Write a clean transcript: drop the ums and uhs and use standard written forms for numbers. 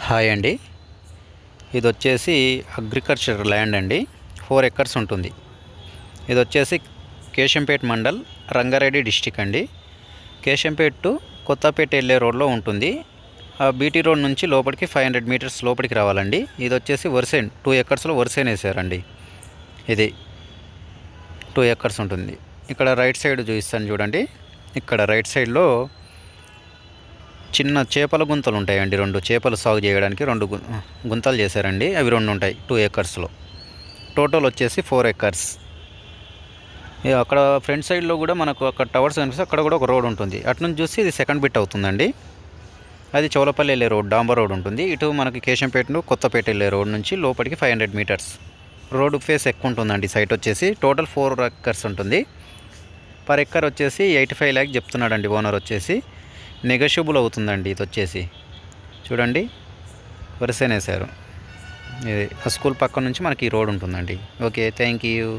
Hi అండి. ఇది వచ్చేసి అగ్రికల్చర్ ల్యాండ్ అండి. 4 ఎకర్స్ ఉంటుంది. ఇది వచ్చేసి కేశంపేట్ మండల్, రంగారెడ్డి డిస్టిక్ అండి. కేశంపేట్ టు కొత్తపేట వెళ్ళే రోడ్లో ఉంటుంది. ఆ బీటీ రోడ్ నుంచి లోపలికి 500 మీటర్స్ లోపలికి రావాలండి. ఇది వచ్చేసి వరిసేన్ 2 ఎకర్స్లో వరిసేన్ వేసారండి. ఇది 2 ఎకర్స్ ఉంటుంది. ఇక్కడ రైట్ సైడ్ చూపిస్తాను చూడండి. ఇక్కడ రైట్ సైడ్లో చిన్న చేపల గుంతలు ఉంటాయండి. 2 చేపలు సాగు చేయడానికి 2 గుంతలు చేశారండి. అవి 2 ఉంటాయి 2 ఎకర్స్లో. టోటల్ వచ్చేసి 4 ఎకర్స్. అక్కడ ఫ్రంట్ సైడ్లో కూడా మనకు అక్కడ టవర్స్ కనిపిస్తే అక్కడ కూడా ఒక రోడ్ ఉంటుంది. అటు నుంచి చూసి ఇది సెకండ్ బిట్ అవుతుందండి. అది చౌలపల్లి వెళ్ళే రోడ్, డాంబర్ రోడ్ ఉంటుంది. ఇటు మనకి కేశంపేట కొత్తపేట వెళ్ళే రోడ్ నుంచి లోపలికి 500 మీటర్స్. రోడ్ ఫేస్ ఎక్కువ ఉంటుందండి. సైట్ వచ్చేసి టోటల్ 4 ఎకర్స్ ఉంటుంది. పర్ ఎకర్ వచ్చేసి 85 లాక్ చెప్తున్నాడండి ఓనర్ వచ్చేసి. నెగోషియబుల్ అవుతుందండి. ఇది వచ్చేసి చూడండి వరుసనేసారు. ఇది ఆ స్కూల్ పక్క నుంచి మనకి ఈ రోడ్ ఉంటుందండి. Okay, thank you.